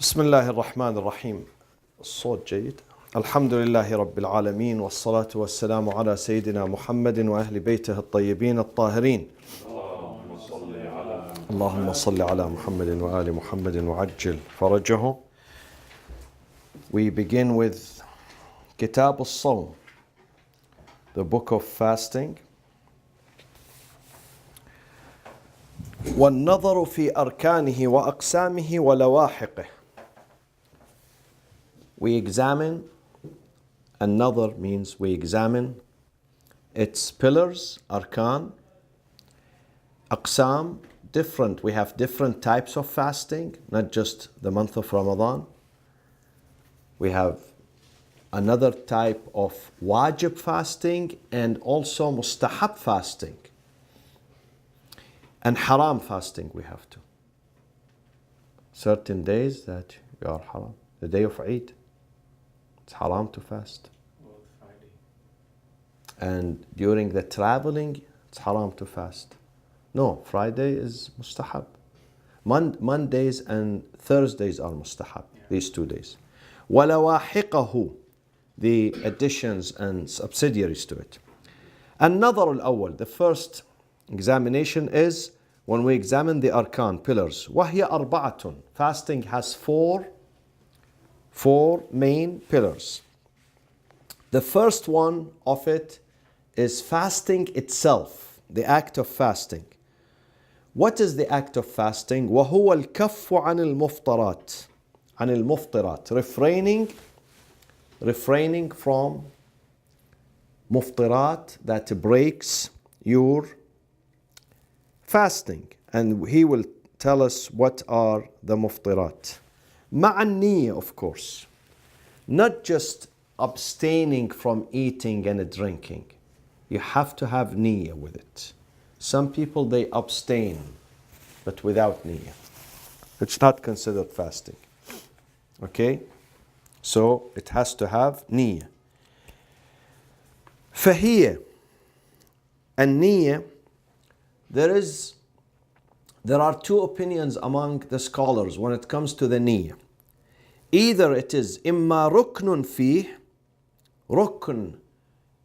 بسم الله الرحمن الرحيم. الصوت جيد. الحمد لله رب العالمين والصلاة والسلام على سيدنا محمد وأهل بيته الطيبين الطاهرين. اللهم صل على محمد وآل محمد وعجل فرجه. We begin with Kitab al-Sawm, the book of fasting. والنظر في أركانه وأقسامه ولواحقه. We examine, another means we examine its pillars, arkan, aqsam, different. We have different types of fasting, not just the month of Ramadan. We have another type of wajib fasting and also mustahab fasting. And haram fasting we have to. Certain days that you are haram. The day of Eid, it's haram to fast. Friday. And during the traveling, it's haram to fast. No, Friday is mustahab. Mondays and Thursdays are mustahab, these 2 days. وَلَوَاحِقَهُ, the additions and subsidiaries to it. النظر الأول, the first examination is when we examine the arkan, pillars. وَهِيَ أَرْبَعَةٌ, fasting has four main pillars. The first one of it is fasting itself, the act of fasting. What is the act of fasting? وَهُوَ الْكَفُّ عَنِ الْمُفْطِرَاتِ, refraining from muftirat, that breaks your fasting. And he will tell us what are the muftirat. مع النية, of course. Not just abstaining from eating and drinking. You have to have niyyah with it. Some people, they abstain, but without niyyah. It's not considered fasting. Okay? So, it has to have niyyah. فهي, and niyyah, there are two opinions among the scholars when it comes to the niyyah. Either it is إما ركن فيه, rukn,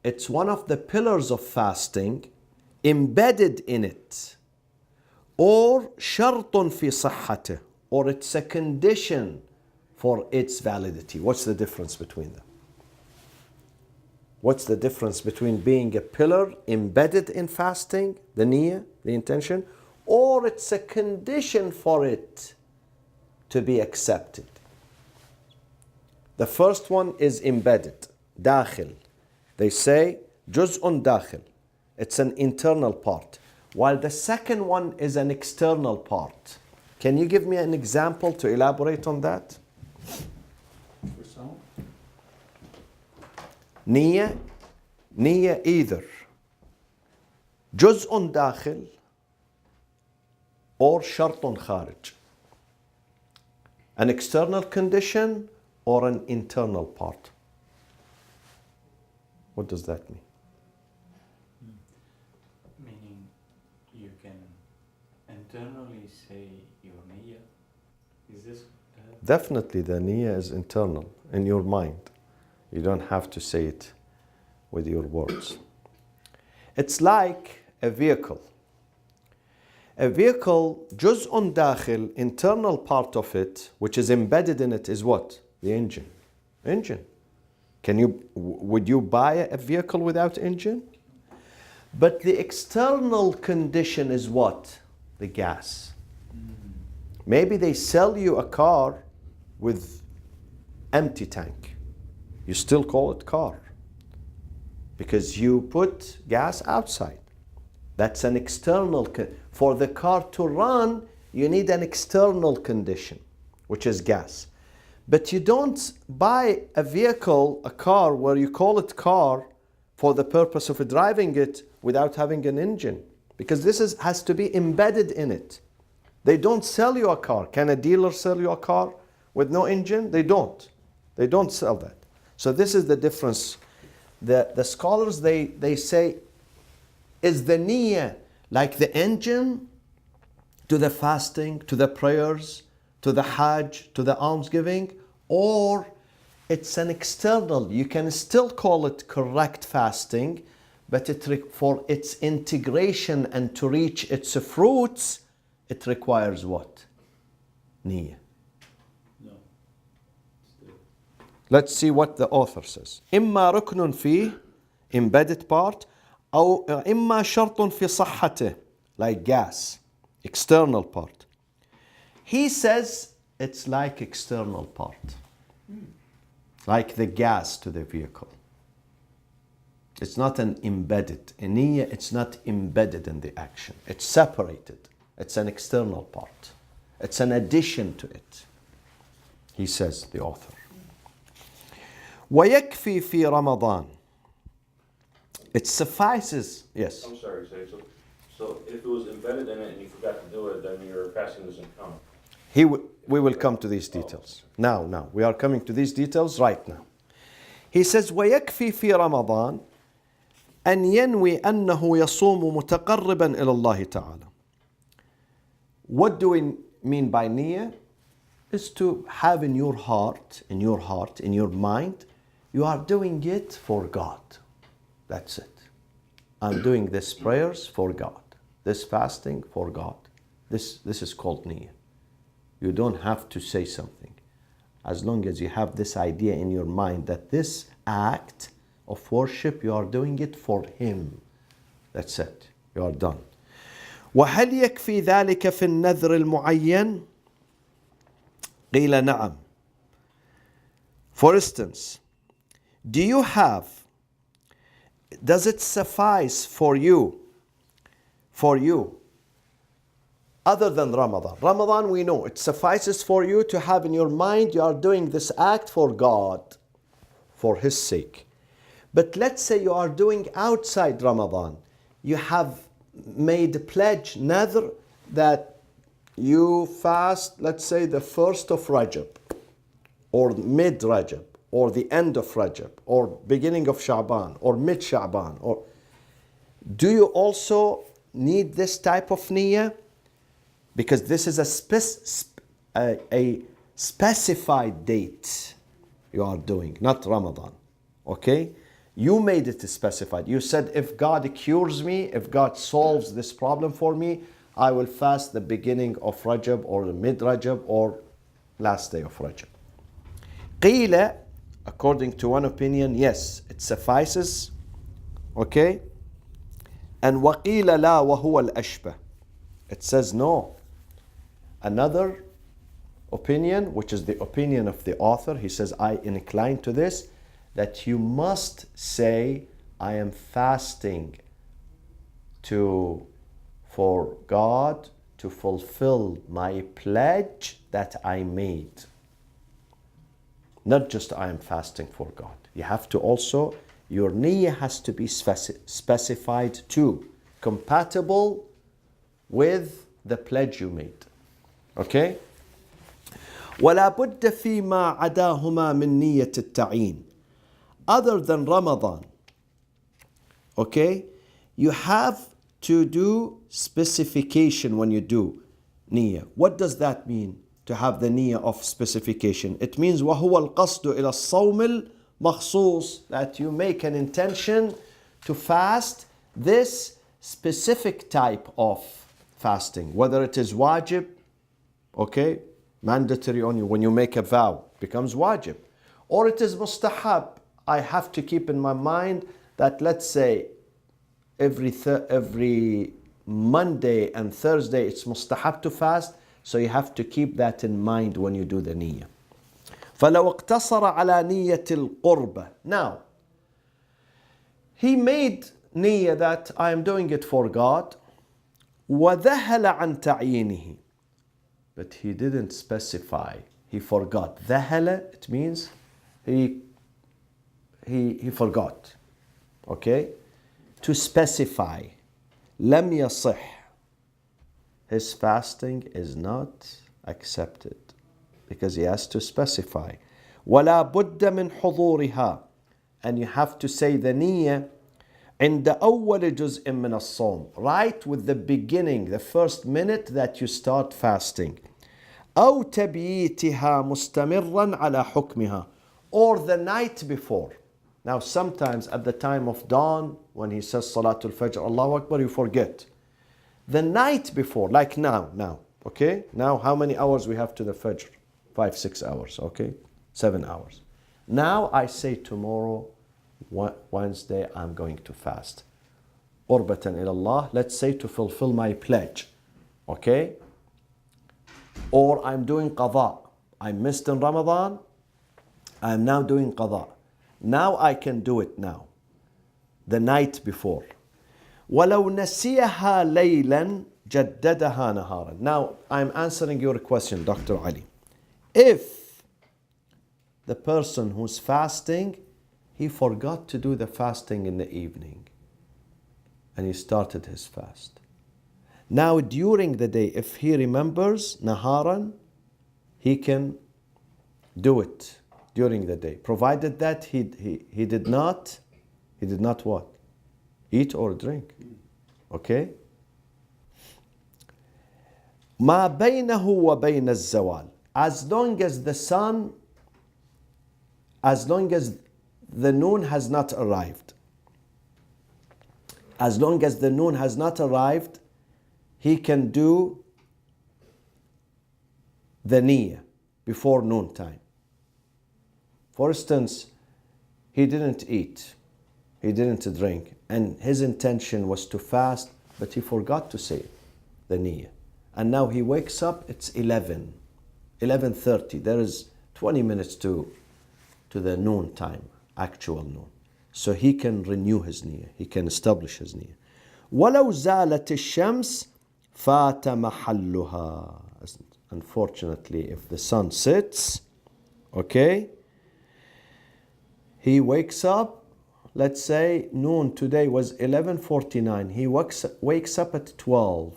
it's one of the pillars of fasting, embedded in it, or شرط في صحته, or it's a condition for its validity. What's the difference between them? What's the difference between being a pillar embedded in fasting, the niyyah, the intention, or it's a condition for it to be accepted? The first one is embedded, dakhil. They say juz'un dakhil. It's an internal part. While the second one is an external part. Can you give me an example to elaborate on that? Niyyah either juz'un dakhil or shartun kharij. An external condition or an internal part. What does that mean? Meaning you can internally say your niyyah. Is this? Definitely the niyyah is internal, in your mind. You don't have to say it with your words. It's like a vehicle. A vehicle, juz'un dakhil, internal part of it, which is embedded in it, is what? The engine. Engine. Would you buy a vehicle without engine? But the external condition is what? The gas. Maybe they sell you a car with empty tank. You still call it car because you put gas outside. That's an external. For the car to run, you need an external condition, which is gas. But you don't buy a vehicle, a car, where you call it car for the purpose of driving it without having an engine, because this has to be embedded in it. They don't sell you a car. Can a dealer sell you a car with no engine? They don't. They don't sell that. So this is the difference. The scholars, they say, is the niyyah like the engine to the fasting, to the prayers, to the Hajj, to the almsgiving, or it's an external. You can still call it correct fasting, but for its integration and to reach its fruits, it requires what? Niyyah. No. Still. Let's see what the author says. إما ركن فيه, embedded part, أو إما شرط في صحته, like gas, external part. He says it's like external part, like the gas to the vehicle. It's not an embedded. In niyyah, it's not embedded in the action. It's separated. It's an external part. It's an addition to it. He says, the author. ويكفي في رمضان. It suffices. Yes. I'm sorry, so if it was embedded in it and you forgot to do it, then your fasting doesn't count. We will come to these details. Now, we are coming to these details right now. He says, ويكفي في رمضان أن ينوي أنه يصوم متقربا إلى الله تعالى. What do we mean by niyyah? Is to have in your heart, in your mind, you are doing it for God. That's it. I'm doing this prayers for God. This fasting for God. This is called niyyah. You don't have to say something. As long as you have this idea in your mind that this act of worship, you are doing it for Him. That's it. You are done. وهل يكفي ذلك في النذر المعين؟ قيل نعم. For instance, does it suffice for you, other than Ramadan? Ramadan, we know, it suffices for you to have in your mind you are doing this act for God, for His sake. But let's say you are doing outside Ramadan. You have made a pledge, nadr, that you fast, let's say, the 1st of Rajab, or mid Rajab, or the end of Rajab, or beginning of Sha'ban, or mid Sha'ban. Or do you also need this type of niyyah? Because this is a specified date you are doing, not Ramadan. Okay? You made it specified. You said, if God cures me, if God solves this problem for me, I will fast the beginning of Rajab or the mid Rajab or last day of Rajab. قيل, according to one opinion, yes, it suffices. Okay? And وقيل لا وهو الأشبه. It says no. Another opinion, which is the opinion of the author, he says, I incline to this, that you must say, I am fasting for God to fulfill my pledge that I made. Not just I am fasting for God. You have to also, your niyyah has to be specified too, compatible with the pledge you made. Okay? ولا بد فيما عداهما من نية التعيين. Other than Ramadan, okay, you have to do specification when you do niyyah. What does that mean, to have the niyyah of specification? It means وهو القصد إلى الصوم المخصوص, that you make an intention to fast this specific type of fasting, whether it is wajib, okay, mandatory on you when you make a vow, becomes wajib, or it is mustahab. I have to keep in my mind that, let's say, every Monday and Thursday it's mustahab to fast, so you have to keep that in mind when you do the niyyah. فلو اقتصر على نية القربة. Now, he made niyyah that I am doing it for God, وذهل عن تعيينه, but he didn't specify. He forgot. ذهل, it means he forgot. Okay? To specify. لم يصح. His fasting is not accepted because he has to specify. ولا بد من حضورها. And you have to say the niyyah عند أول جزء من الصوم, right with the beginning, the first minute that you start fasting. أو تبييتها مستمرا على حكمها, or the night before. Now sometimes at the time of dawn, when he says Salatul Fajr, Allahu Akbar, you forget. The night before, like now, okay? Now how many hours we have to the Fajr? 5, 6 hours, okay? 7 hours. Now I say tomorrow, Wednesday, I'm going to fast. Qurbatan ilallah, let's say to fulfill my pledge, okay? Or I'm doing qada. I missed in Ramadan, I'm now doing qada. Now I can do it now, the night before. وَلَوْ نَسِيَهَا لَيْلًا جَدَّدَهَا نَهَارًا. Now I'm answering your question, Dr. Ali. If the person who's fasting, he forgot to do the fasting in the evening, and he started his fast. Now during the day, if he remembers naharan, he can do it during the day, provided that he did not what? Eat or drink. Okay? ما بينه وبين الزوال. As long as the sun, as long as the noon has not arrived. As long as the noon has not arrived, he can do the niyyah before noon time. For instance, he didn't eat, he didn't drink, and his intention was to fast, but he forgot to say the niyyah. And now he wakes up, it's 11:30. There is 20 minutes to the noon time, actual noon. So he can renew his niyyah, he can establish his niyyah. وَلَوْ زَالَتِ الشَّمْسِ فَاتَ مَحَلُّهَا. Unfortunately, if the sun sits, okay, he wakes up, let's say noon today was 11:49. He wakes up at 12.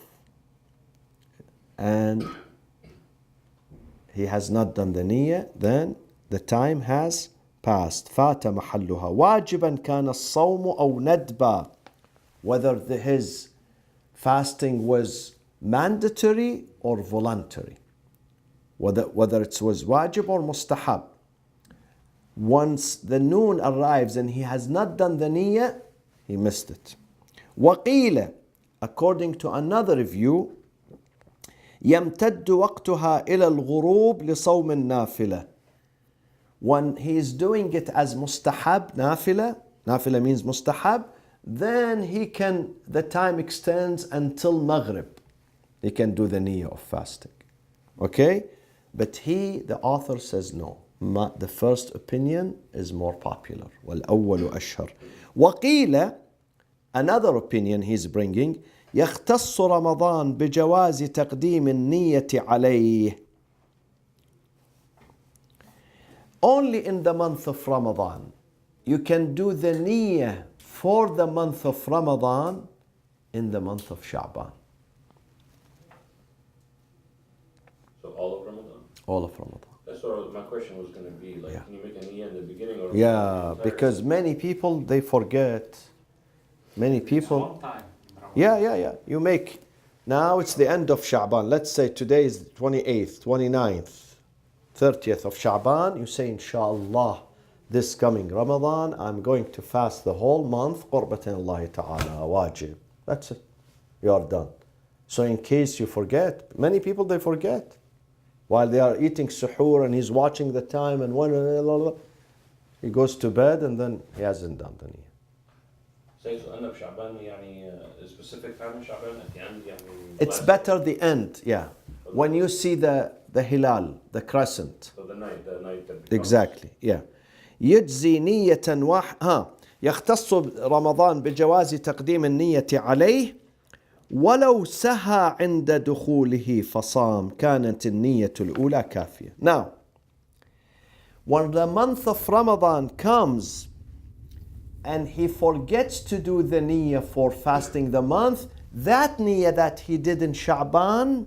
And he has not done the niyyah, then the time has passed. فَاتَ مَحَلُّهَا وَاجِبًا كَانَ الصَّوْمُ أَوْ نَدْبًا. Whether his fasting was mandatory or voluntary. Whether it was wajib or mustahab. Once the noon arrives and he has not done the niyyah, he missed it. وَقِيلَ, according to another view, يَمْتَدُّ وَقْتُهَا إِلَى الْغُرُوبِ لِصَوْمِ النَّافِلَةِ. When he is doing it as mustahab, nafila means mustahab, then the time extends until Maghrib. He can do the niyyah of fasting. Okay? But the author says no. The first opinion is more popular. وَالْأَوَّلُ أَشْهَرُ. وَقِيلَ, another opinion he's bringing, يختص رمضان بجواز تقديم النية عليه. Only in the month of Ramadan you can do the niyyah for the month of Ramadan in the month of Sha'ban. So all of Ramadan? All of Ramadan. That's what my question was going to be. Like, can you make a niyyah in the beginning or? Yeah, because many people, they forget. Many people. One time. Yeah. You make, now it's the end of Sha'ban. Let's say today is 28th, 29th, 30th of Sha'ban. You say, Inshallah, this coming Ramadan, I'm going to fast the whole month. Qurbatan Allah Ta'ala, wajib. That's it. You are done. So in case you forget, many people, they forget. While they are eating suhoor and he's watching the time and he goes to bed and then he hasn't done the niyyah. So end of Sha'ban, a specific time in Sha'ban at the end? It's better the end, yeah. When you see the hilal, the crescent. So the night that becomes. Exactly, yeah. يجزي نية يختص رمضان بجواز تقديم النية عليه ولو سهى عند دخوله فصام كانت النية الأولى كافية. Now, when the month of Ramadan comes and he forgets to do the niyyah for fasting the month, that niyyah that he did in Sha'ban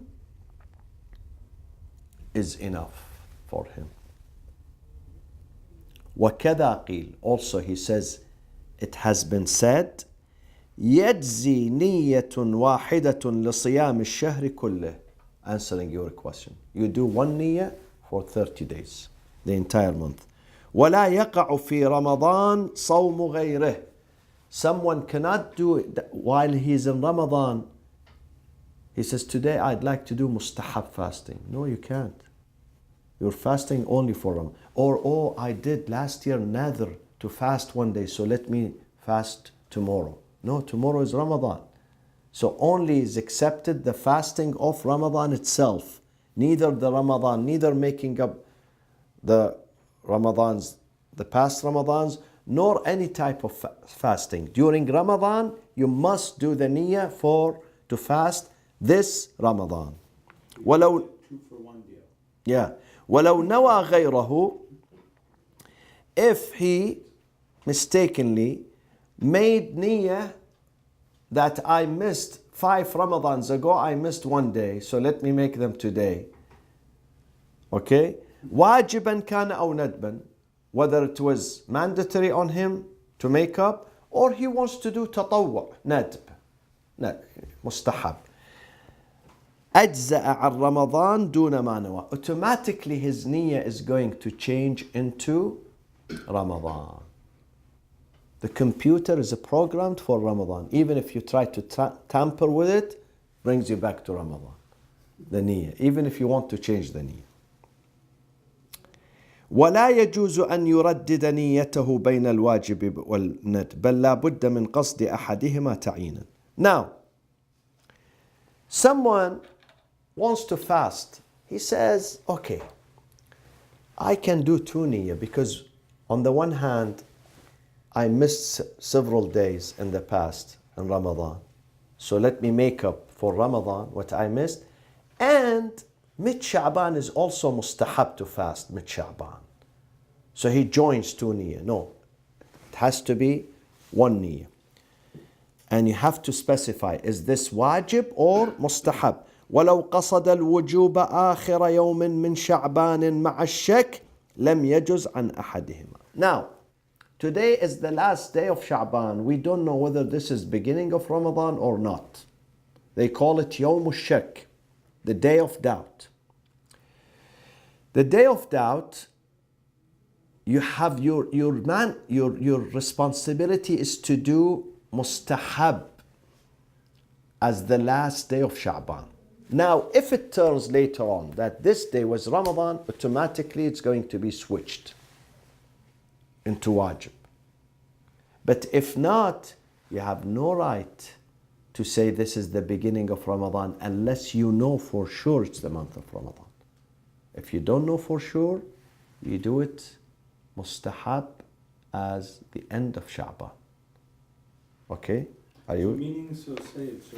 is enough for him. وَكَذَا قِيل. Also he says, it has been said, يَجْزِي نِيَّةٌ وَاحِدَةٌ لِصِيَامِ الشَّهْرِ كُلِّهِ. answering your question. You do one niyyah for 30 days, the entire month. ولا يقع في رمضان صوم غيره. Someone cannot do it while he's in Ramadan. He says, today I'd like to do mustahab fasting. No, you can't. You're fasting only for Ramadan. Or, oh, I did last year nadhr to fast one day, so let me fast tomorrow. No, tomorrow is Ramadan. So only is accepted the fasting of Ramadan itself. Neither the Ramadan, neither making up the Ramadans, the past Ramadans, nor any type of fasting. During Ramadan, you must do the niyyah to fast this Ramadan. ولو, 2 for 1 deal. yeah. ولو نوى غيره, if he mistakenly made niyyah that I missed 5 Ramadans ago, I missed 1 day, so let me make them today. Okay? واجبا كان أو ندبا, whether it was mandatory on him to make up, or he wants to do تطوع, ندب, مستحب. أجزأ عن رمضان دون ما نوى. Automatically his niyyah is going to change into Ramadan. The computer is programmed for Ramadan. Even if you try to tamper with it, brings you back to Ramadan. The niyyah. Even if you want to change the niyyah. ولا يجوز أن يردد نيته بين الواجب والندب بل لا بد من قصد أحدهما تعيينا. Now, someone wants to fast. He says, okay, I can do 2 niyyah because on the one hand, I missed several days in the past in Ramadan. So let me make up for Ramadan what I missed. And mid-Sha'ban is also mustahab to fast mid-Sha'ban. So he joins 2 niyyah. No, it has to be 1 niyyah. And you have to specify, is this wajib or mustahab? ولو قصد الوجوب آخر يوم من شعبان مع الشك لم يجز عن أحدهما. Now, today is the last day of Sha'ban. We don't know whether this is beginning of Ramadan or not. They call it يوم الشك, the day of doubt. The day of doubt, you have your responsibility is to do mustahab as the last day of Sha'ban. Now, if it turns later on that this day was Ramadan, automatically it's going to be switched into wajib. But if not, you have no right to say this is the beginning of Ramadan unless you know for sure it's the month of Ramadan. If you don't know for sure, you do it mustahab as the end of Sha'ban. Okay? Are you? Meaning, so say, so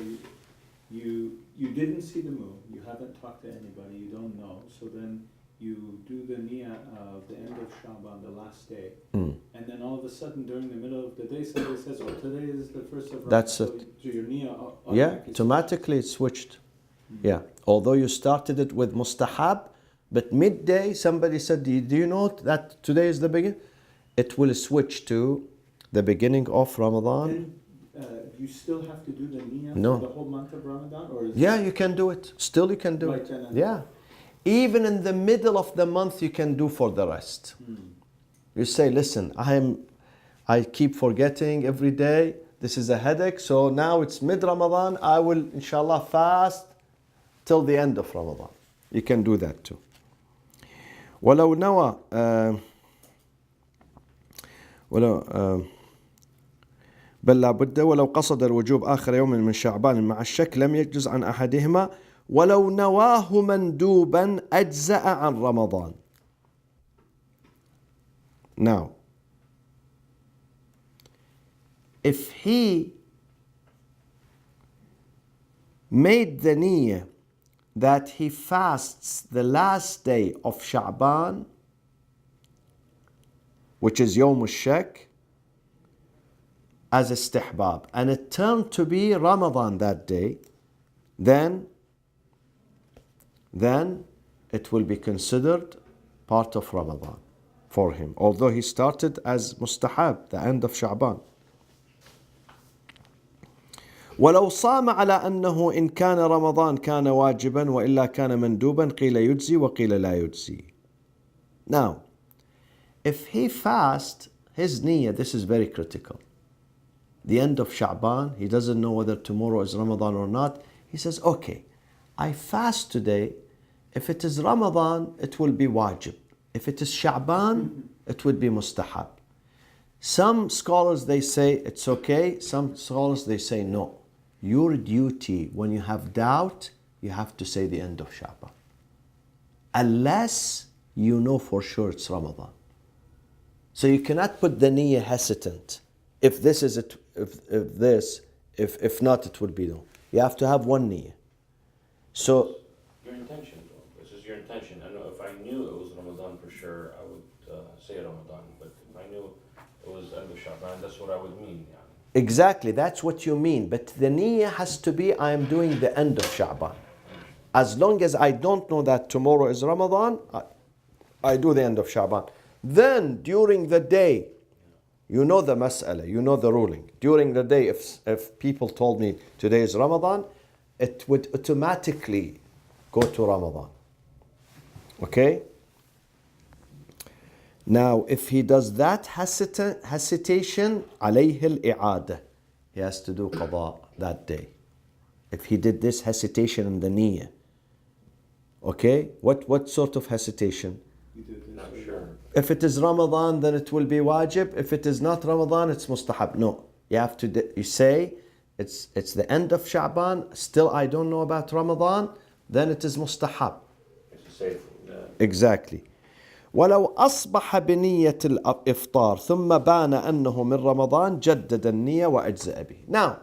you didn't see the moon, you haven't talked to anybody, you don't know, so then you do the niyyah of the end of Sha'ban, the last day, and then all of a sudden during the middle of the day somebody says, oh, today is the first of Ramadan. That's so it. So your niyyah Yeah, automatically it's switched. Yeah, although you started it with mustahab, but midday somebody said, do you know that today is the beginning? It will switch to the beginning of Ramadan. Then, you still have to do the niyyah No. for the whole month of Ramadan? Or is Yeah, you can do it. Still you can do Right, it. and then- Yeah. Even in the middle of the month you can do for the rest. You say, listen, I keep forgetting every day. This is a headache. So now it's mid-Ramadan. I will, inshallah, fast till the end of Ramadan. You can do that too. ولو نوى بل لا بد ولو قصد الوجوب آخر يوم من شعبان مع الشك لم يجز عن أحدهما ولو نواه مندوبا أجزأ عن رمضان. Now, if he made the niyyah that he fasts the last day of Sha'ban, which is يوم الشك, as istihbab, and it turned to be Ramadan that day, then it will be considered part of Ramadan for him, although he started as mustahab, the end of Sha'ban. ولو صام على أنه إن كان رمضان كان واجبا وإلا كان مندوبا قيل يجزي وقيل لا يجزي. Now, if he fast, his niyyah, this is very critical. The end of Sha'ban, he doesn't know whether tomorrow is Ramadan or not. He says, okay, I fast today. If it is Ramadan, it will be wajib. If it is Sha'ban, it would be mustahab. Some scholars, they say it's okay. Some scholars, they say no. Your duty, when you have doubt, you have to say the end of Sha'ban. Unless you know for sure it's Ramadan. So you cannot put the niyyah hesitant. If this is it, if not, it will be no. You have to have one niyyah. So Your intention, though. This is your intention. I know if I knew it was Ramadan for sure, I would say Ramadan. But if I knew it was end of Sha'ban, that's what I would mean. Yeah. exactly, that's what you mean. But the niyyah has to be, I am doing the end of Sha'ban. As long as I don't know that tomorrow is Ramadan, I do the end of Sha'ban. Then during the day, you know the mas'ala, you know the ruling. During the day, if people told me today is Ramadan, it would automatically go to Ramadan. Okay? Now, if he does that hesitation, عليه الإعادة. He has to do qada that day. If he did this hesitation in the niyyah. Okay? What sort of hesitation? You do this. Not sure. If it is Ramadan, then it will be wajib. If it is not Ramadan, it's mustahab. No. You have to you say, it's the end of Sha'ban, still I don't know about Ramadan, then it is mustahab. It's safe. Yeah. Exactly. ولو أصبح بنية الإفطار ثم بان أنه من رمضان جدد النية وأجزأ به. Now,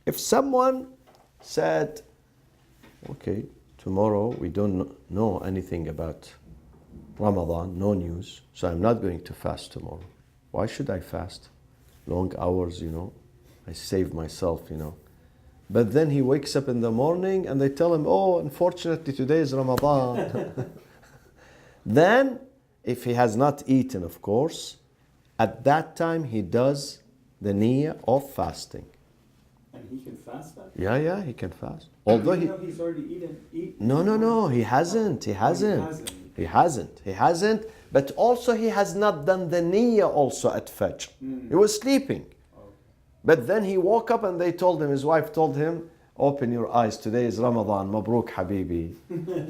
if someone said, okay, tomorrow we don't know anything about Ramadan, no news, so I'm not going to fast tomorrow. Why should I fast? Long hours, I save myself, But then he wakes up in the morning and they tell him, oh, unfortunately today is Ramadan. Then, if he has not eaten, of course, at that time he does the niyyah of fasting. And he can fast that? Yeah, he can fast. Although Even though he's already eaten. No, he hasn't. He hasn't. But also he has not done the niyyah also at Fajr. He was sleeping. Okay. But then he woke up and his wife told him, open your eyes, today is Ramadan, Mabruk Habibi.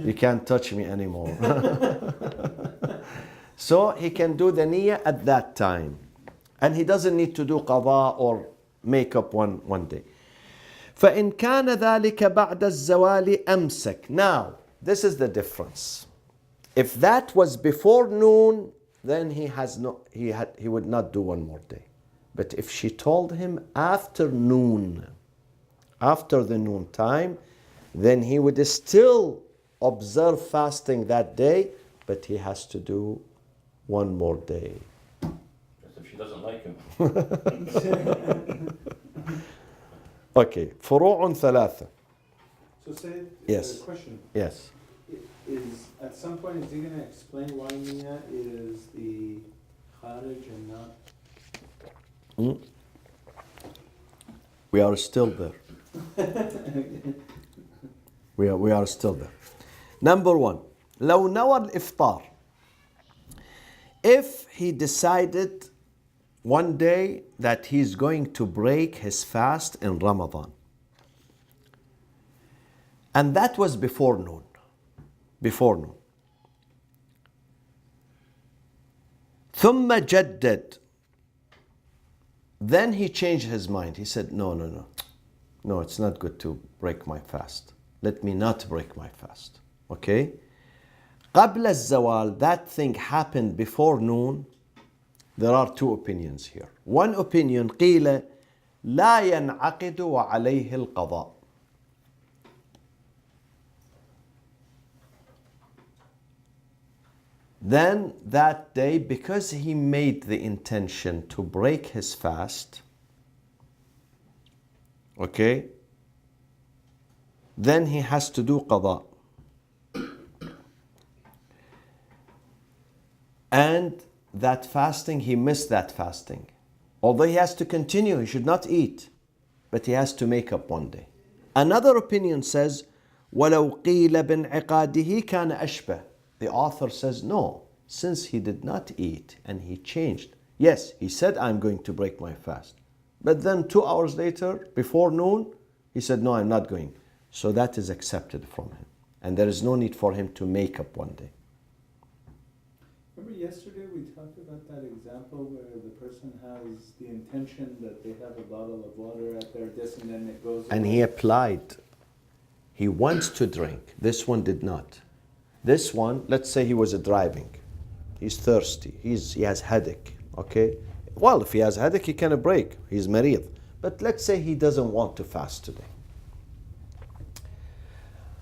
You can't touch me anymore. So he can do the niyyah at that time. And he doesn't need to do qada or make up one day. فإن كان ذلك بعد الزوال أمسك. Now, this is the difference. If that was before noon, then he would not do one more day. But if she told him after noon, after the noon time, then he would still observe fasting that day, but he has to do one more day. Just if she doesn't like him. Okay, فروع ثلاثة. So say, Yes. question. Yes. Is at some point is he going to explain why niyyah is the kharij and not? We are still there. We are still there. Number one, لو نوى الإفطار. If he decided one day that he's going to break his fast in Ramadan, and that was before noon. ثم جدد. Then he changed his mind. He said, no, it's not good to break my fast. Let me not break my fast. Okay? قبل الزوال, that thing happened before noon. There are two opinions here. One opinion, قيل لا ينعقد وعليه القضاء. Then that day, because he made the intention to break his fast, okay, then he has to do qada. And that fasting, he missed that fasting. Although he has to continue, he should not eat. but he has to make up one day. Another opinion says, وَلَوْ قِيلَ بِانْعِقَادِهِ كَانَ أَشْبَهُ. The author says, no, since he did not eat and he changed. Yes, he said, I'm going to break my fast. But then 2 hours later, before noon, he said, no, I'm not going. So that is accepted from him. And there is no need for him to make up one day. Remember yesterday we talked about that example where the person has the intention that they have a bottle of water at their desk and then it goes And away. he applied. He wants to drink. This one did not. This one, let's say he was driving. He's thirsty. He has headache. Okay? Well, if he has headache, he can break. He's marid. But let's say he doesn't want to fast today.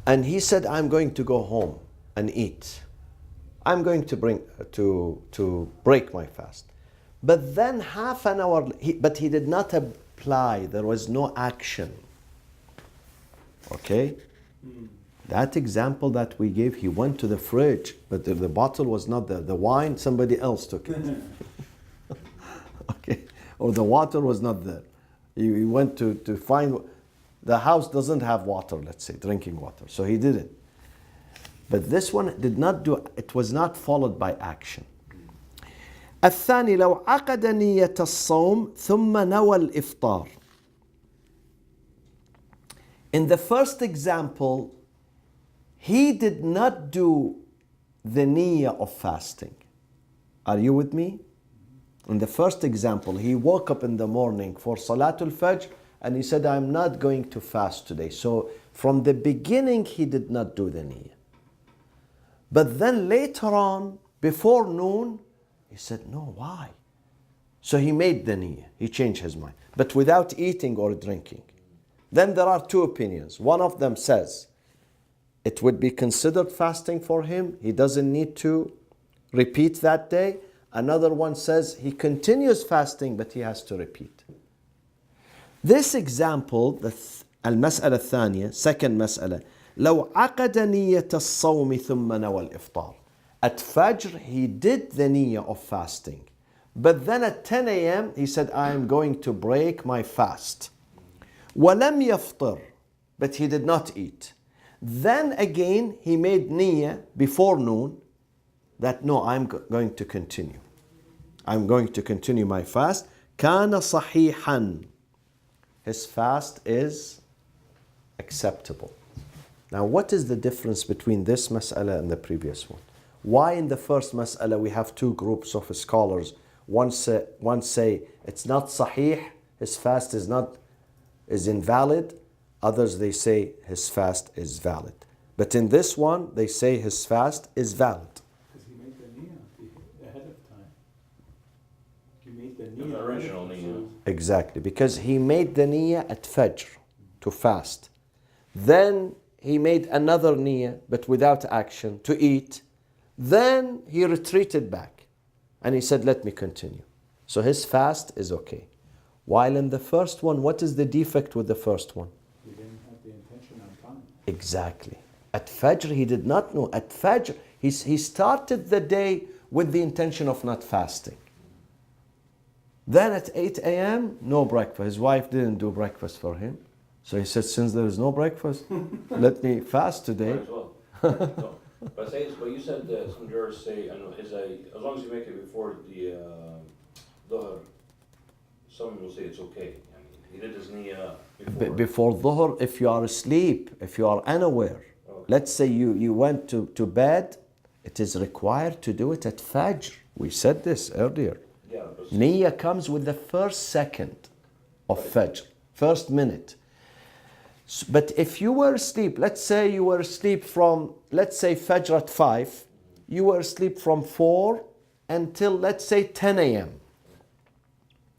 And he said, I'm going to go home and eat. I'm going to break my fast. But then half an hour, but he did not apply. There was no action. Okay? That example that we gave, he went to the fridge, but the bottle was not there. The wine, somebody else took it. Okay? Or the water was not there. He went to find, the house doesn't have water, let's say, drinking water. So he didn't. But this one did not do, it was not followed by action. الثاني لو عقد نية الصوم ثم نوى الإفطار. In the first example, he did not do the niyyah of fasting. Are you with me? In the first example, he woke up in the morning for Salatul Fajr and he said, I'm not going to fast today. So from the beginning, he did not do the niyyah. But then later on, before noon, he said, no, why? So he made the niyyah. He changed his mind. But without eating or drinking. Then there are two opinions. One of them says, it would be considered fasting for him. He doesn't need to repeat that day. Another one says he continues fasting, but he has to repeat. This example, المسألة الثانية, second مسألة, لو عقد نية الصوم ثم نوى الإفطار. At Fajr, he did the niyyah of fasting. But then at 10 a.m., he said, I am going to break my fast. وَلَمْ يَفْطِرْ. But he did not eat. Then again, he made niyyah before noon that, no, I'm going to continue. I'm going to continue my fast. كَانَ صَحِيحًا. His fast is acceptable. Now, what is the difference between this mas'ala and the previous one? Why in the first mas'ala we have two groups of scholars? One say it's not sahih, his fast is invalid. Others, they say his fast is valid. But in this one, they say his fast is valid. Because he made the niyyah ahead of time. He made the The niyyah. original niyyah. Exactly, because he made the niyyah at Fajr to fast. Then he made another niyyah, but without action, to eat. Then he retreated back and he said, let me continue. So his fast is okay. While in the first one, what is the defect with the first one? He didn't have the intention on time. Exactly. At Fajr, he did not know. At Fajr, he started the day with the intention of not fasting. Then at 8 a.m., no breakfast. His wife didn't do breakfast for him. So he said, since there is no breakfast, let me fast today. Might as well. No. But you said some jurors say, as long as you make it before the dhuhr, some will say it's okay. I mean, he did his niyyah before. Before Dhuhr, if you are asleep, if you are unaware, Okay. let's say you went to bed, it is required to do it at Fajr. We said this earlier. Yeah, but Niyyah comes with the first second of Fajr, first minute. But if you were asleep, let's say you were asleep from, let's say Fajr at 5, you were asleep from 4 until, let's say 10 a.m.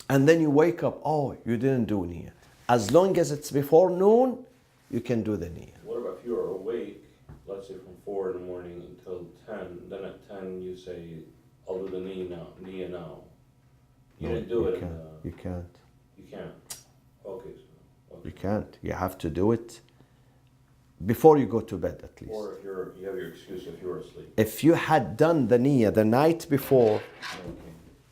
And then you wake up, oh, you didn't do niyyah. As long as it's before noon, you can do the niyyah. what about if you are awake, let's say from 4 in the morning until 10, then at 10 you say, I'll do the niyyah now. You No, didn't do it. You can't. You can't. Okay. You can't. You have to do it before you go to bed at least. Or if you have your excuse if you're asleep. If you had done the niyyah the night before, Okay.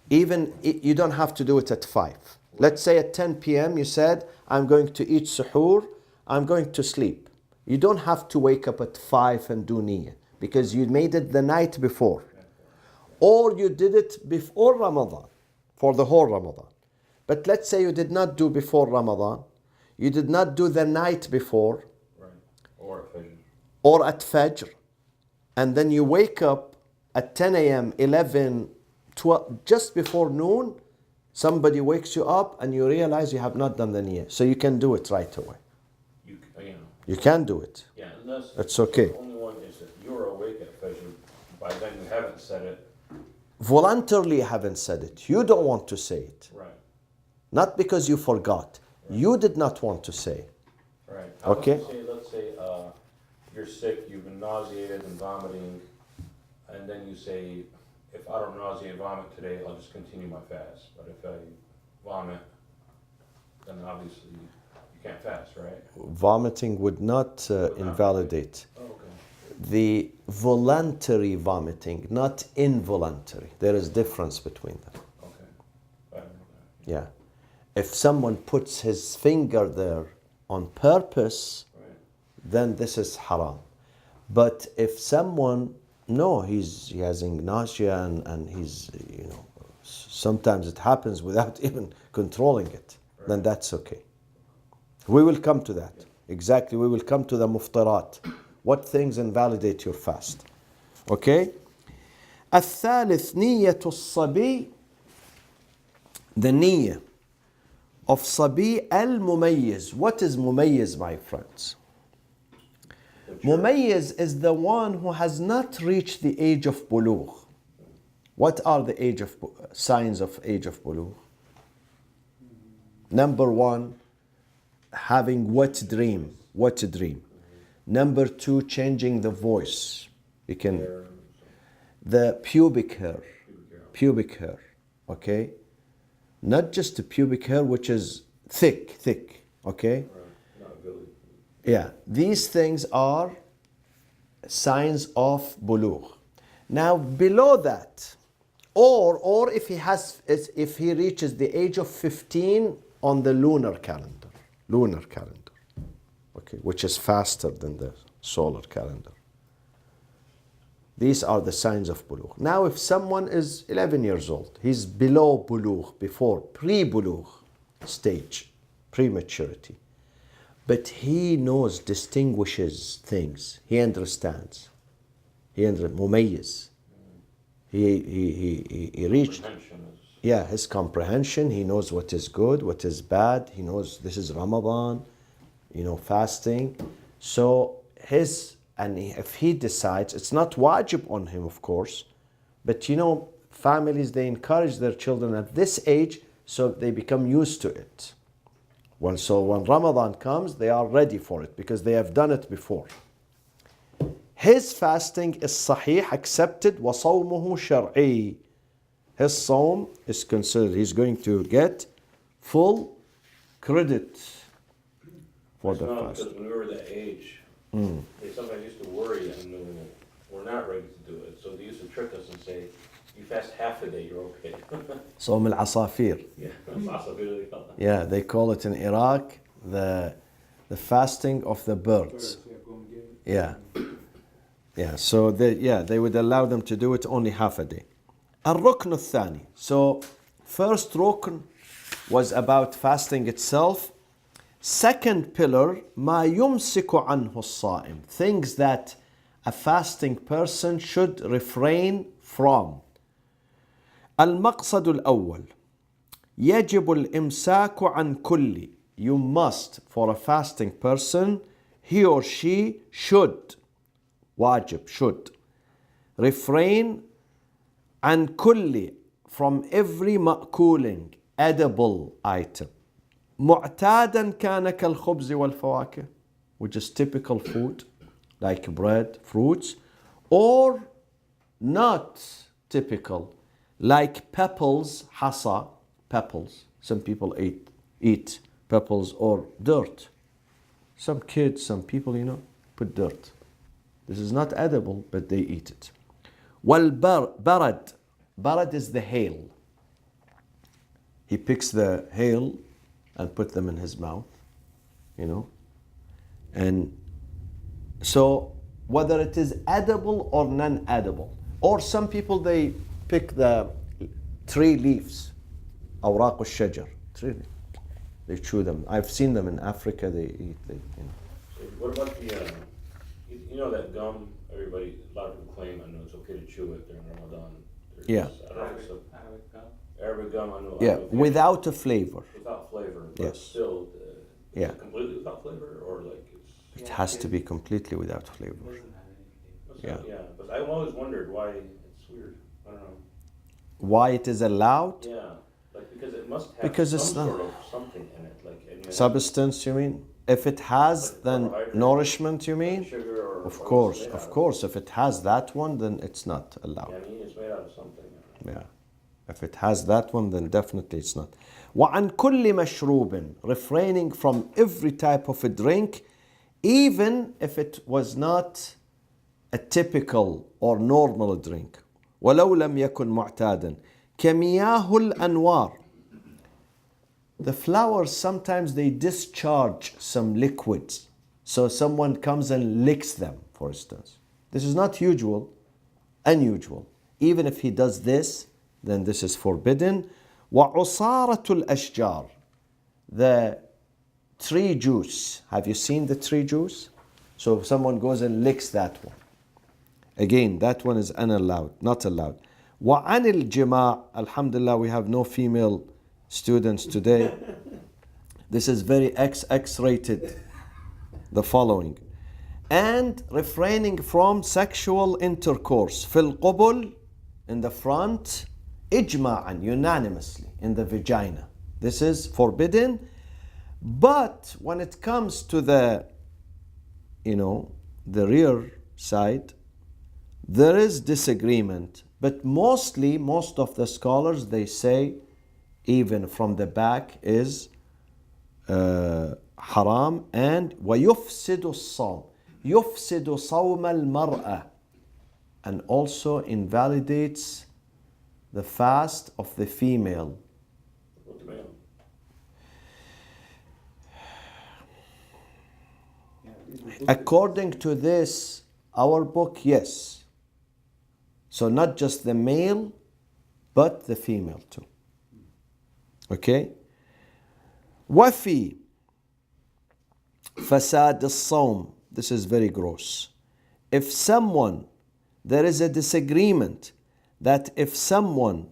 even you don't have to do it at 5. Let's say at 10 p.m. you said, I'm going to eat suhoor, I'm going to sleep. You don't have to wake up at 5 and do niyyah because you made it the night before. Or you did it before Ramadan, for the whole Ramadan. But let's say you did not do before Ramadan, you did not do the night before, Right. Or at Fajr. or at Fajr, and then you wake up at 10 a.m., 11, 12, just before noon, somebody wakes you up and you realize you have not done the niyyah. So you can do it right away. You know. You can do it. Yeah, unless. It's okay. The only one is that you're awake at Fajr, by then you haven't said it. Voluntarily haven't said it. You don't want to say it. Right. Not because you forgot. You did not want to say. Right. Okay. Let's say you're sick, you've been nauseated and vomiting, and then you say, if I don't nausea and vomit today, I'll just continue my fast. But if I vomit, then obviously you can't fast, right? Vomiting would not invalidate. Oh, okay. The voluntary vomiting, not involuntary. There is difference between them. Okay. I don't know that. Yeah. If someone puts his finger there on purpose, Right. then this is haram. But if someone, no, he has nausea and he's, sometimes it happens without even controlling it, then that's okay. We will come to that. Exactly, we will come to the muftarat. What things invalidate your fast. Okay? الثالث نية الصبي, the niyyah of Sabi al-Mumayyiz. What is Mumayyiz, my friends? Mumayyiz is the one who has not reached the age of bulugh. What are the signs of age of bulugh? Number one, having wet dream. Number two, changing the voice. You can, the pubic hair, okay? Not just the pubic hair, which is thick, okay? Yeah, these things are signs of bulugh. Now below that, or if he reaches the age of 15 on the lunar calendar, okay, which is faster than the solar calendar. These are the signs of bulugh. Now if someone is 11 years old, he's below bulugh, before pre-bulugh stage, prematurity. But he distinguishes things. He understands. Mumayyiz. He reached, his comprehension. He knows what is good, what is bad. He knows this is Ramadan, fasting. So if he decides, it's not wajib on him, of course, but families, they encourage their children at this age so they become used to it. So when Ramadan comes, they are ready for it because they have done it before. His fasting is sahih, accepted, وَصَوْمُهُ شَرْعِي. His sawm is considered, he's going to get full credit for the fast. Because when we were that age, they sometimes used to worry and we're not ready to do it. So they used to trick us and say, you fast half a day, you're okay. Sawm al-asafir. Yeah, they call it in Iraq the fasting of the birds. Yeah. So they would allow them to do it only half a day. الركن الثاني. So first rukn was about fasting itself. Second pillar, ما يمسك عنه الصائم. Things that a fasting person should refrain from. المقصد الأول يجب الإمساك عن كل. You must, for a fasting person, he or she should, واجب, should refrain عن كل, from every مأكول, edible item. معتادا كان كالخبز والفواكه, which is typical food like bread, fruits, or not typical, like pebbles, hasa, pebbles. Some people eat pebbles or dirt. Some kids, some people, put dirt. This is not edible, but they eat it. والبرد, barad is the hail. he picks the hail and put them in his mouth, you know. And so whether it is edible or non-edible, or some people they pick the tree leaves, أوراق الشجر, tree, they chew them. I've seen them in Africa. They eat. They, you know. So what about the, you know that gum? Everybody, a lot of people claim, I know it's okay to chew it during Ramadan. Yeah. I don't know if it's Arabic gum. Arabic gum. I know. Yeah, I don't know if without a flavor. without flavor. But Yes. still, is Yeah. it completely without flavor, or like it's? It has to be completely without flavor. Doesn't have anything. Yeah. Yeah, but I've always wondered why it's weird. I don't know. Why it is allowed? Yeah, like because it must have Because it's some not- sort of something in it, like any Substance, you mean? If it has, Like then carbohydrate, nourishment, you mean? sugar or Of or course, it's made of out course. If it has that one, then it's not Yeah, allowed. I mean it's made out of something. Yeah. If it has that one, then definitely it's not. وعن كل مشروب, refraining from every type of a drink, even if it was not a typical or normal drink. ولو لم يكن معتادا كمياه الأنوار. The flowers, sometimes they discharge some liquids. So someone comes and licks them, for instance. This is not unusual. Even if he does this, then this is forbidden. وعصارة الأشجار, the tree juice. Have you seen the tree juice? So if someone goes and licks that one, again, that one is unallowed, not allowed. وعن الجماع, alhamdulillah, we have no female students today. This is very X-rated, the following. And refraining from sexual intercourse. في القبل, in the front, إجماعا, unanimously, in the vagina. This is forbidden. But when it comes to the, the rear side, there is disagreement. But most of the scholars, they say, even from the back is haram, and ويفسد الصوم, يفسد صوم المرأة, and also invalidates the fast of the female. What the male? According to this, our book, yes. So not just the male, but the female too. Okay? وفي فساد الصوم. This is very gross. If someone, there is a disagreement that if someone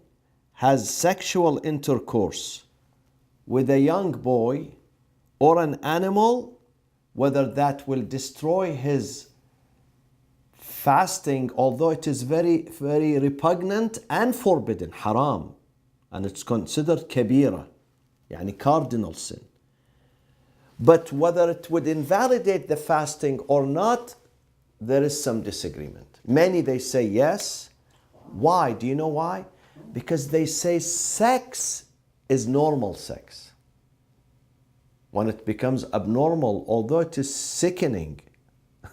has sexual intercourse with a young boy or an animal, whether that will destroy his fasting, although it is very, very repugnant and forbidden, haram, and it's considered kabira, yani cardinal sin. But whether it would invalidate the fasting or not, there is some disagreement. Many, they say yes. Why? Do you know why? Because they say sex is normal sex. When it becomes abnormal, although it is sickening,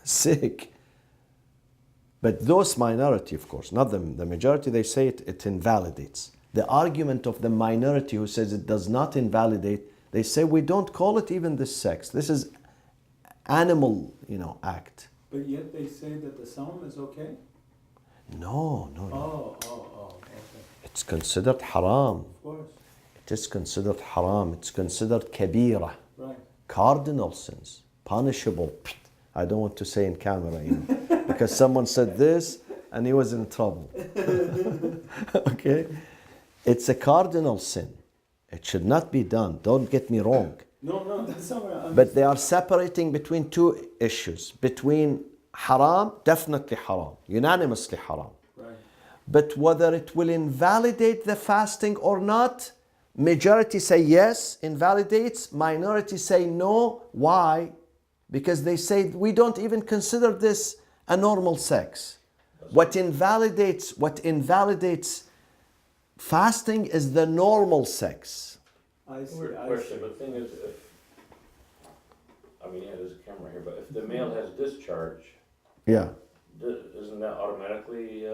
sick, but those minority, of course, not the majority, they say it invalidates. The argument of the minority who says it does not invalidate, they say we don't call it even this sex. This is animal, act. But yet they say that the psalm is okay? No. Okay. It's considered haram. Of course. It is considered haram. It's considered kabira. Right. Cardinal sins. Punishable. I don't want to say in camera, because someone said this and he was in trouble. Okay? It's a cardinal sin. It should not be done. Don't get me wrong. No, that's not what I But they are separating between two issues. Between haram, definitely haram. Unanimously haram. Right. But whether it will invalidate the fasting or not, majority say yes, invalidates. Minority say no. Why? Because they say we don't even consider this a normal sex. What invalidates fasting is the normal sex. I see. Weird question, but the thing is, there's a camera here, but if the male has discharge, Yeah. isn't that automatically,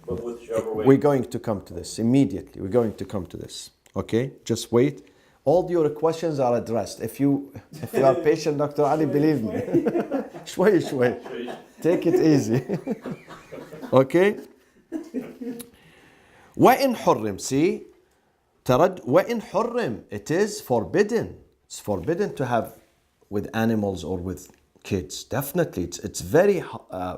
but whichever way? We're going to come to this immediately. We're going to come to this. Okay, just wait. All your questions are addressed. If you are patient, Dr. Ali, believe me. شوي شوي. Take it easy. Okay. وإن حرم, see, وإن حرم, it is forbidden. It's forbidden to have with animals or with kids. Definitely, it's very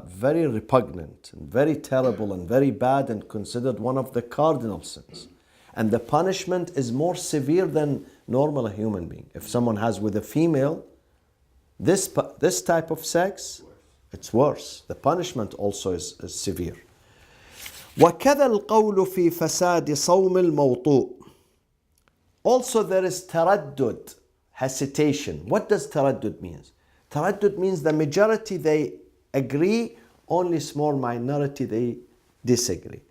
very repugnant and very terrible and very bad and considered one of the cardinal sins. And the punishment is more severe than normal human being. If someone has with a female, this type of sex, it's worse. The punishment also is severe. وكذا القول في فساد صوم الموطوء. Also there is taraddud, hesitation. What does taraddud mean? Taraddud means the majority they agree, only small minority they disagree.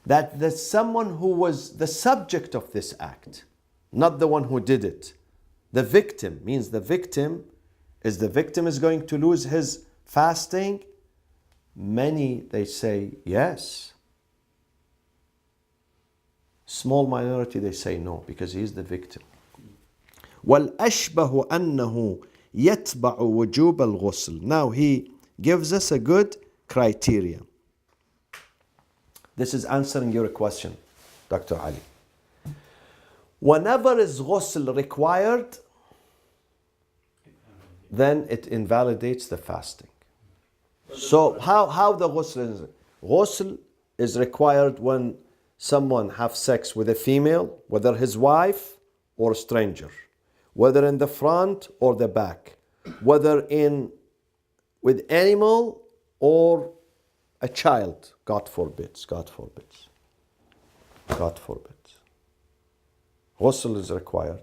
That there's someone who was the subject of this act, not the one who did it. The victim means the victim is going to lose his fasting. Many, they say yes. Small minority, they say no, because he is the victim. وَالْأَشْبَهُ أَنَّهُ يَتْبَعُ وُجُوبَ الْغُسْلِ. Now he gives us a good criteria. This is answering your question, Dr. Ali. Whenever is ghusl required, then it invalidates the fasting. So how the ghusl is? Ghusl is required when someone have sex with a female, whether his wife or a stranger, whether in the front or the back, whether with animal or a child. God forbids, God forbids, God forbids. Ghusl is required.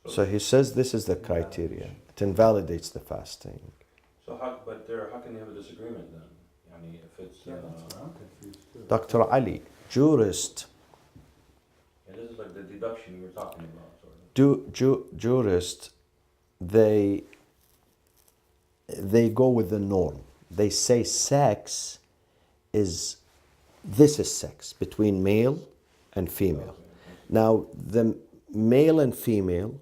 So he says this is the criteria. It invalidates the fasting. So how can you have a disagreement then? I mean, if it's That's what I'm confused too. Dr. Ali, jurist, yeah, this is like the deduction you were talking about, sort of. jurists, they go with the norm. They say sex is sex between male and female. Now, the male and female,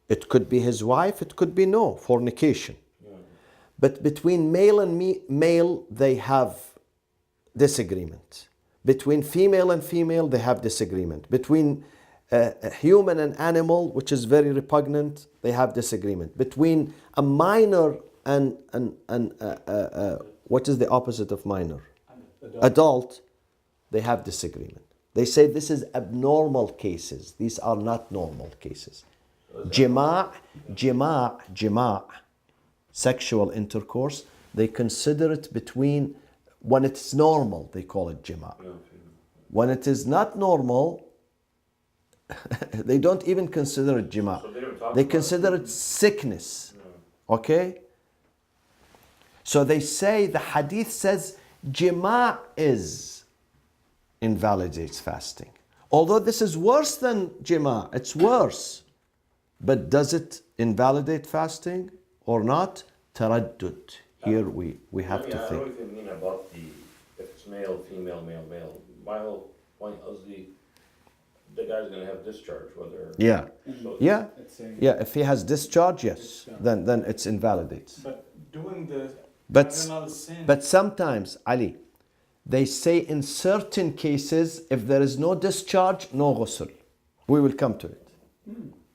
it could be his wife, it could be no, fornication. Yeah. But between male and male, they have disagreement. Between female and female, they have disagreement. Between a human and animal, which is very repugnant, they have disagreement. Between a minor and what is the opposite of minor? Adult, they have disagreement. They say this is abnormal cases. These are not normal cases. Jima', sexual intercourse, they consider it between, when it's normal, they call it jima'. When it is not normal, they don't even consider it jima'. They consider it sickness. Okay? So they say, the hadith says, jima' invalidates fasting. Although this is worse than jima', it's worse. But does it invalidate fasting or not? Taraddud. Here we have to I think. don't even mean about if it's male, female, male, male. My whole point is the guy's going to have discharge, whether... Yeah. So Yeah. It's saying- Yeah, if he has discharge, yes, then it's invalidates. But doing the But cardinal sin, But sometimes, Ali, they say in certain cases, if there is no discharge, no ghusl. We will come to it.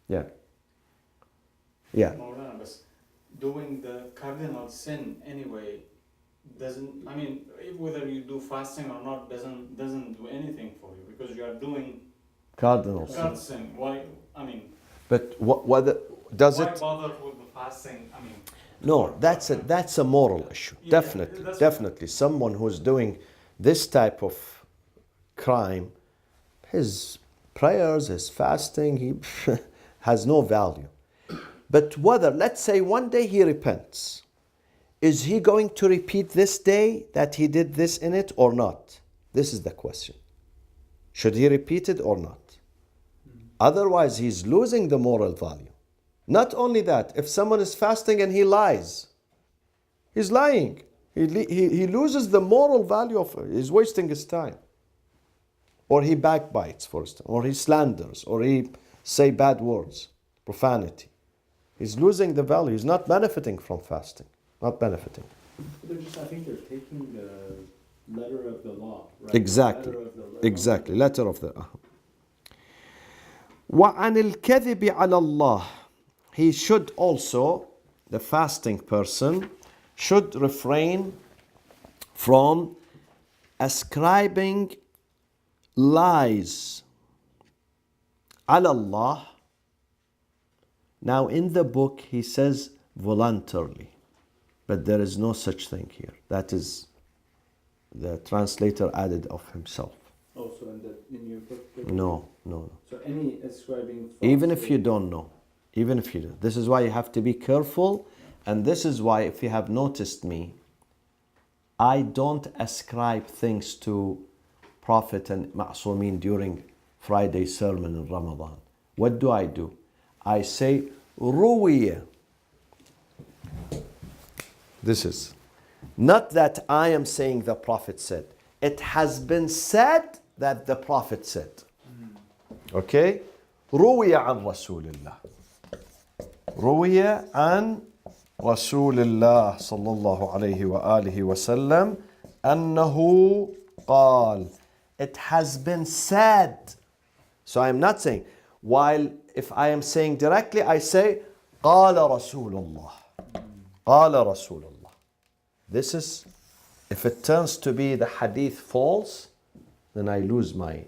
Yeah. Yeah. Maulana, but doing the cardinal sin anyway doesn't. I mean, whether you do fasting or not doesn't do anything for you because you are doing Cardinal sin. cardinal sin. Why? I mean, But whether does why it? bother with the fasting? I mean, No, that's a moral issue. Yeah, Definitely, that's- definitely. Someone who's doing this type of crime, his prayers, his fasting, he has no value. But whether, let's say one day he repents, is he going to repeat this day that he did this in it or not? This is the question. Should he repeat it or not? Otherwise, he's losing the moral value. Not only that, if someone is fasting and he lies, he's lying. He loses the moral value of it. He's wasting his time. or he backbites, for instance, or he slanders, or he say bad words, profanity. He's losing the value. He's not benefiting from fasting. Not benefiting. I think they're taking the letter of the law, right? Exactly. Exactly. Letter of the وعن الكذب على الله. He should also, the fasting person, should refrain from ascribing lies على الله. Now in the book he says voluntarily, but there is no such thing here. That is the translator added of himself. Oh, so in your book? No. So any ascribing... Even if you don't know. Even if you do. This is why you have to be careful. And this is why, if you have noticed me, I don't ascribe things to Prophet and Ma'sumin during Friday sermon in Ramadan. What do? I say, Ruwiya. This is not that I am saying the Prophet said. It has been said that the Prophet said. Okay? Ruwiya an Rasulillah. Ruwiya an Rasulillah sallallahu alayhi wa alihi wa sallam annahu qal. It has been said. So I am not saying. While if I am saying directly, I say قال رسول الله. قال رسول الله. This is, if it turns to be the hadith false, then I lose my...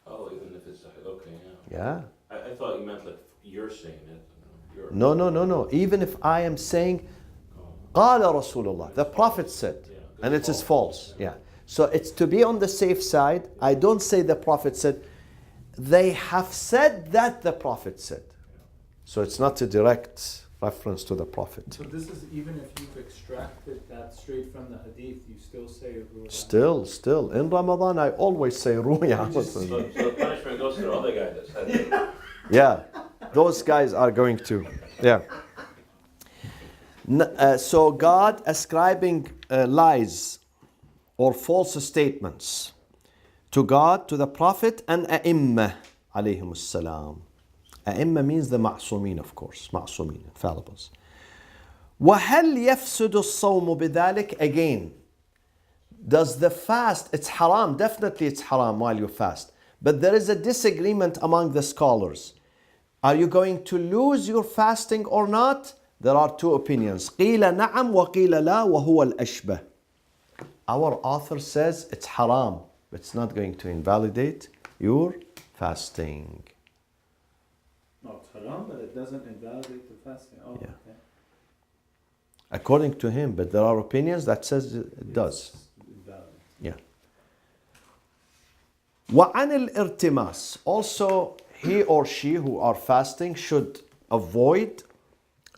Oh, even if it's okay, yeah. Yeah. I thought you meant like you're saying it. No. Even if I am saying قال رسول الله, the Prophet said, and it is false. Yeah. So it's to be on the safe side. I don't say the Prophet said. They have said that the Prophet said. So it's not a direct reference to the Prophet. So this is even if you've extracted that straight from the hadith, you still say ruya. Still. In Ramadan, I always say ruya. So the punishment goes to the other guy that said it. Yeah, those guys are going to. Yeah. So God ascribing lies or false statements to God, to the Prophet, and A'imma alayhim salam. A'imma means the ma'sumin, of course. Ma'sumin, infallibles. وَهَلْ يَفْسُدُ الصَّوْمُ بِذَلِكَ? Again, does the fast, it's haram, definitely it's haram while you fast. But there is a disagreement among the scholars. Are you going to lose your fasting or not? There are two opinions. قِيلَ نَعَمْ وَقِيلَ لَا وَهُوَ الْأَشْبَهِ. Our author says it's haram. It's not going to invalidate your fasting. No, it's haram, but it doesn't invalidate the fasting. Oh, Yeah. okay. According to him, but there are opinions that says it does. It's invalid. Yeah. وعن الارتماس. Also, he or she who are fasting should avoid,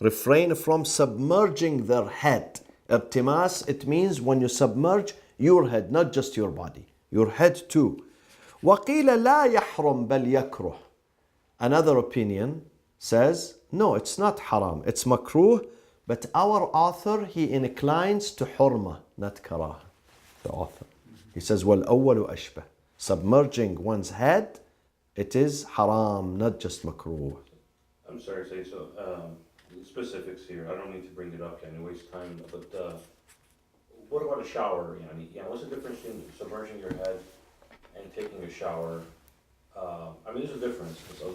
refrain from submerging their head. Irtimas, it means when you submerge your head, not just your body. Your head too. وَقِيلَ لَا يَحْرُمْ بَلْ يَكْرُهْ. Another opinion says, no, it's not haram. It's makruh, but our author, he inclines to hurma, not karah. The author. He says, وَالْأَوَّلُ أَشْبَهُ. Submerging one's head, it is haram, not just makruh. I'm sorry, say so. Specifics here. I don't need to bring it up and waste time. But what about a shower? What's the difference between submerging your head and taking a shower? I mean, there's a difference. So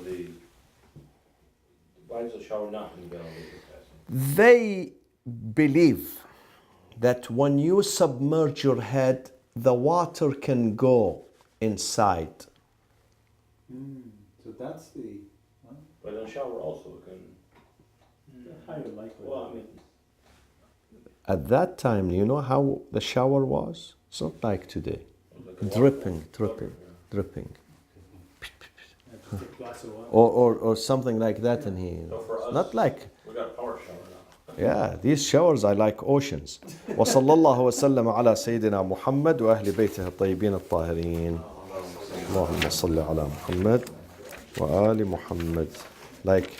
why does a shower not invalidate your fasting? They believe that when you submerge your head, the water can go inside. So that's the But in a shower also can. higher likelihood. Well, I mean, At that time, you know how the shower was? It's not like today. like a Dripping. Just a glass of water. Or something like that, and he. So for us, Not like. we got a power shower now. Yeah, these showers are like oceans. وصلى الله وسلم على سيدنا محمد وأهل بيته الطيبين الطاهرين. اللهم صل على محمد وآل محمد. Like